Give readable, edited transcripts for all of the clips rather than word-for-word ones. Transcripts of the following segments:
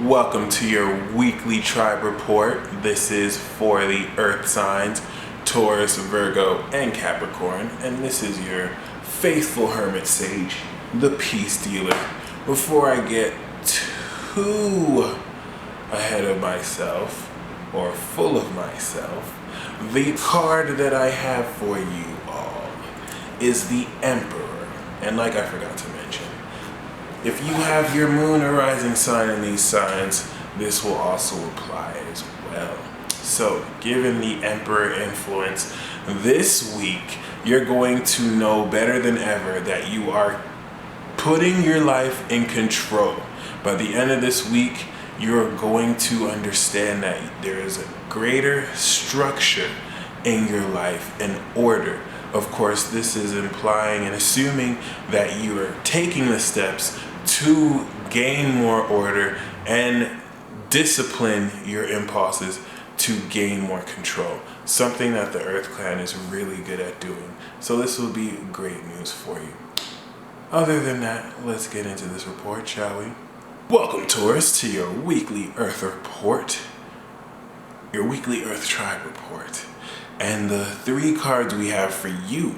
Welcome to your weekly tribe report. This is for the earth signs, Taurus, Virgo, and Capricorn. And this is your faithful hermit sage, the peace dealer. Before I get too ahead of myself, or full of myself, the card that I have for you all is the Emperor. And like I forgot to mention, if you have your moon or rising sign in these signs, this will also apply as well. So, given the Emperor influence, this week you're going to know better than ever that you are putting your life in control. By the end of this week, you're going to understand that there is a greater structure in your life and order. Of course, this is implying and assuming that you are taking the steps to gain more order and discipline your impulses to gain more control. Something that the Earth Clan is really good at doing. So this will be great news for you. Other than that, let's get into this report, shall we? Welcome, Taurus, to your weekly Earth report. Your weekly Earth tribe report. And the three cards we have for you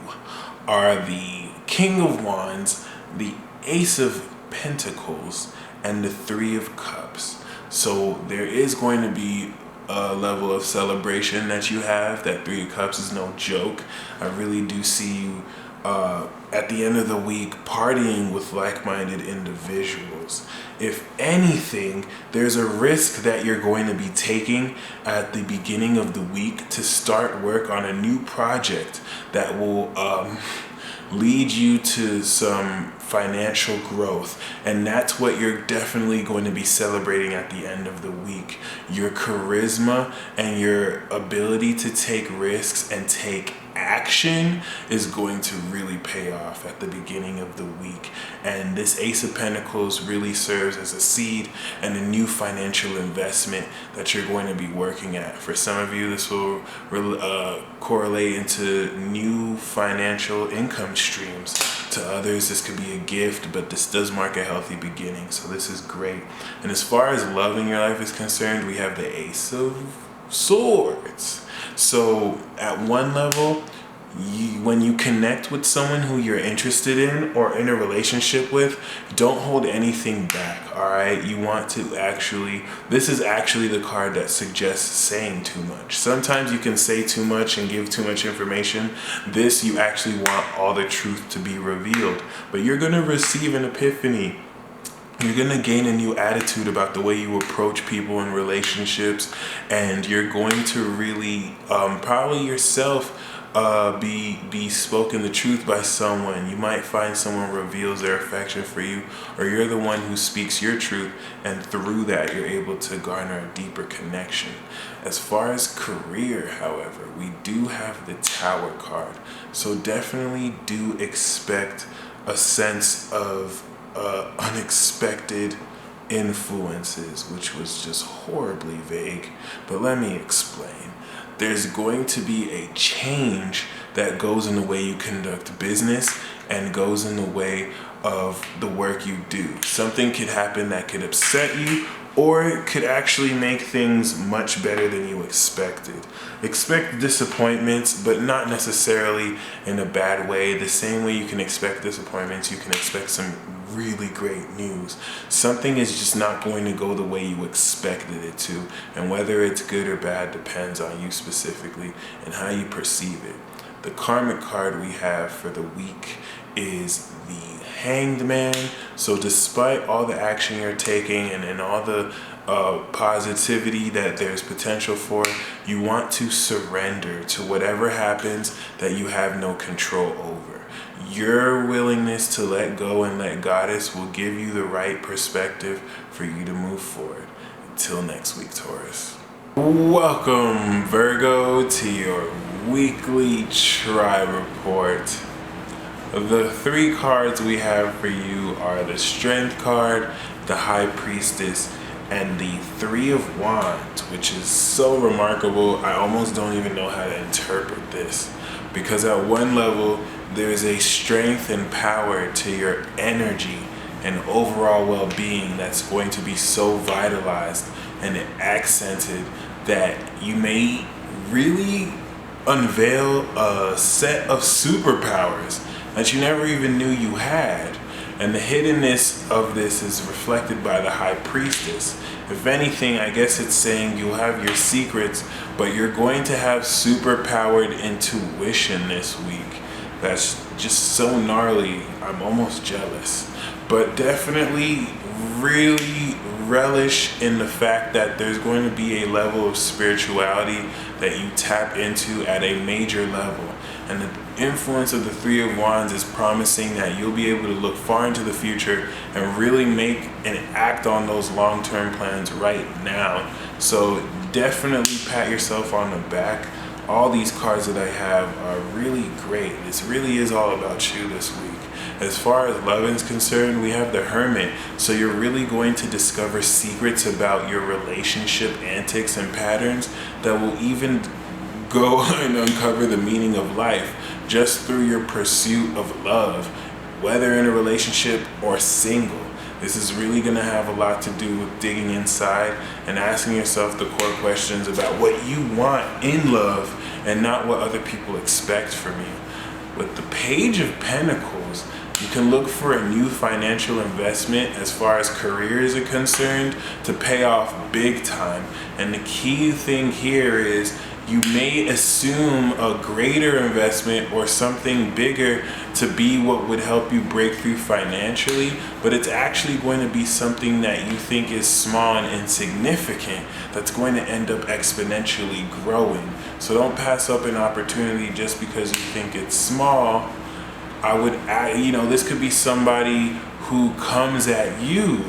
are the King of Wands, the Ace of Pentacles, and the Three of Cups. So there is going to be a level of celebration that you have. That Three of Cups is no joke. I really do see you at the end of the week partying with like-minded individuals. If anything, there's a risk that you're going to be taking at the beginning of the week to start work on a new project that will lead you to some financial growth, and that's what you're definitely going to be celebrating at the end of the week. Your charisma and your ability to take risks and take action is going to really pay off at the beginning of the week. And this Ace of Pentacles really serves as a seed and a new financial investment that you're going to be working at. For some of you, this will correlate into new financial income streams. To others, this could be a gift, but this does mark a healthy beginning, so this is great. And as far as loving your life is concerned, we have the Ace of Swords. So at one level, when you connect with someone who you're interested in or in a relationship with, don't hold anything back, all right? You want to this is actually the card that suggests saying too much. Sometimes you can say too much and give too much information. This, you actually want all the truth to be revealed, but you're going to receive an epiphany. You're going to gain a new attitude about the way you approach people in relationships, and you're going to really probably yourself be spoken the truth by someone. You might find someone reveals their affection for you, or you're the one who speaks your truth, and through that you're able to garner a deeper connection. As far as career, however, we do have the Tower card, so definitely do expect a sense of unexpected influences, which was just horribly vague, but let me explain. There's going to be a change that goes in the way you conduct business and goes in the way of the work you do. Something could happen that could upset you, or it could actually make things much better than you expected. Expect disappointments, but not necessarily in a bad way. The same way you can expect disappointments, you can expect some really great news. Something is just not going to go the way you expected it to, and whether it's good or bad depends on you specifically and how you perceive it. The karmic card we have for the week is the Hanged Man. So despite all the action you're taking and all the positivity that there's potential for, you want to surrender to whatever happens that you have no control over. Your willingness to let go and let Goddess will give you the right perspective for you to move forward. Until next week, Taurus. Welcome, Virgo, to your weekly tribe report. The three cards we have for you are the Strength card, the High Priestess, and the Three of Wands, which is so remarkable. I almost don't even know how to interpret this, because at one level, there's a strength and power to your energy and overall well-being that's going to be so vitalized and accented that you may really unveil a set of superpowers that you never even knew you had. And the hiddenness of this is reflected by the High Priestess. If anything, I guess it's saying you'll have your secrets, but you're going to have superpowered intuition this week. That's just so gnarly, I'm almost jealous. But definitely really relish in the fact that there's going to be a level of spirituality that you tap into at a major level. And the influence of the Three of Wands is promising that you'll be able to look far into the future and really make and act on those long-term plans right now. So definitely pat yourself on the back. All these cards that I have are really great. This really is all about you this week. As far as love is concerned, we have the Hermit. So you're really going to discover secrets about your relationship antics and patterns that will even go and uncover the meaning of life just through your pursuit of love, whether in a relationship or single. This is really going to have a lot to do with digging inside and asking yourself the core questions about what you want in love and not what other people expect from you. With the Page of Pentacles, you can look for a new financial investment as far as careers are concerned to pay off big time. And the key thing here is you may assume a greater investment or something bigger to be what would help you break through financially, but it's actually going to be something that you think is small and insignificant that's going to end up exponentially growing. So don't pass up an opportunity just because you think it's small. I would add, this could be somebody who comes at you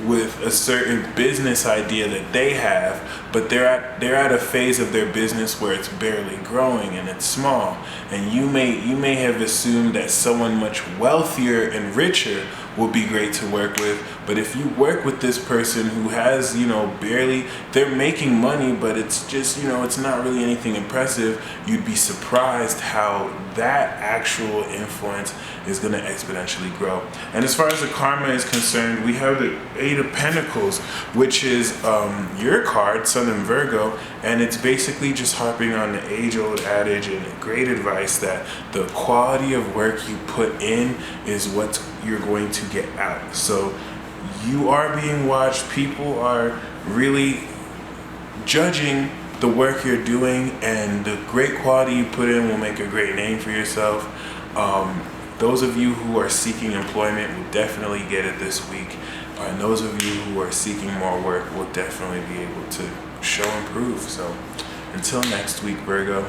with a certain business idea that they have, but they're at a phase of their business where it's barely growing and it's small, and you may have assumed that someone much wealthier and richer will be great to work with. But if you work with this person who has barely, they're making money, but it's just it's not really anything impressive, you'd be surprised how that actual influence is going to exponentially grow. And as far as the karma is concerned, we have the Eight of Pentacles, which is your card, Sun and Virgo, and it's basically just harping on the age-old adage and great advice that the quality of work you put in is what you're going to get out. So you are being watched. People are really judging the work you're doing, and the great quality you put in will make a great name for yourself. Those of you who are seeking employment will definitely get it this week. And those of you who are seeking more work will definitely be able to show and prove. So until next week, Virgo,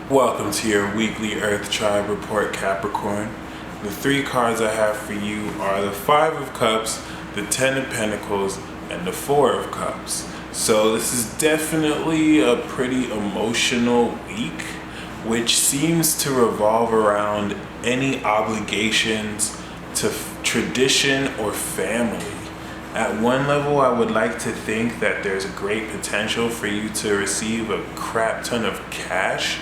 welcome to your weekly Earth Tribe Report, Capricorn. The three cards I have for you are the Five of Cups, the Ten of Pentacles, and the Four of Cups. So this is definitely a pretty emotional week, which seems to revolve around any obligations to tradition or family. At one level, I would like to think that there's a great potential for you to receive a crap ton of cash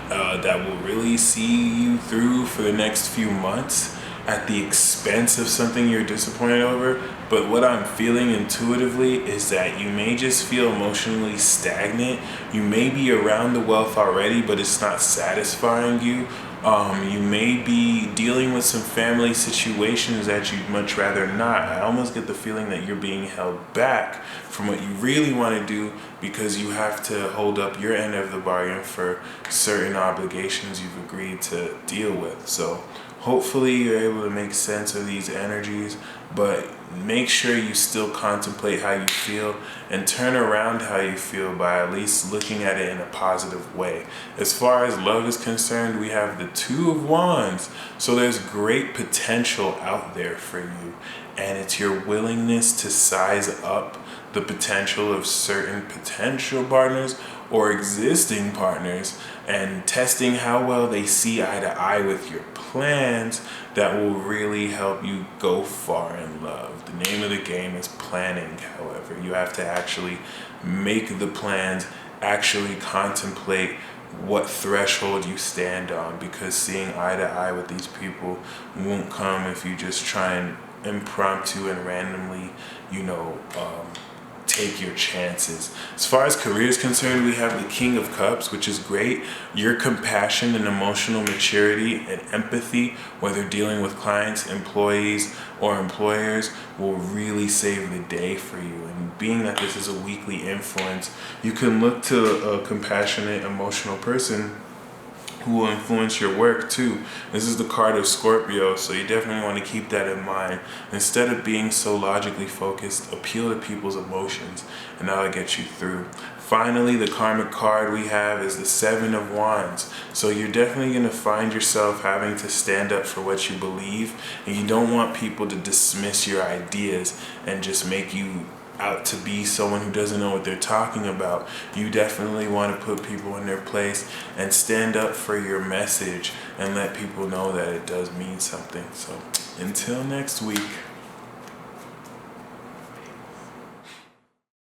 that will really see you through for the next few months at the expense of something you're disappointed over. But what I'm feeling intuitively is that you may just feel emotionally stagnant. You may be around the wealth already, but it's not satisfying you. You may be dealing with some family situations that you'd much rather not. I almost get the feeling that you're being held back from what you really want to do because you have to hold up your end of the bargain for certain obligations you've agreed to deal with. So hopefully you're able to make sense of these energies, but make sure you still contemplate how you feel and turn around how you feel by at least looking at it in a positive way. As far as love is concerned, we have the Two of Wands. So there's great potential out there for you, and it's your willingness to size up the potential of certain potential partners or existing partners and testing how well they see eye to eye with your plans that will really help you go far in love. The name of the game is planning, however. You have to actually make the plans, actually contemplate what threshold you stand on, because seeing eye to eye with these people won't come if you just try and impromptu and randomly, take your chances. As far as career is concerned, we have the King of Cups, which is great. Your compassion and emotional maturity and empathy, whether dealing with clients, employees, or employers, will really save the day for you. And being that this is a weekly influence, you can look to a compassionate, emotional person who will influence your work too. This is the card of Scorpio, so you definitely want to keep that in mind. Instead of being so logically focused, appeal to people's emotions, and that'll get you through. Finally, the karmic card we have is the Seven of Wands. So you're definitely going to find yourself having to stand up for what you believe, and you don't want people to dismiss your ideas and just make you out to be someone who doesn't know what they're talking about. You definitely want to put people in their place and stand up for your message and let people know that it does mean something. So until next week.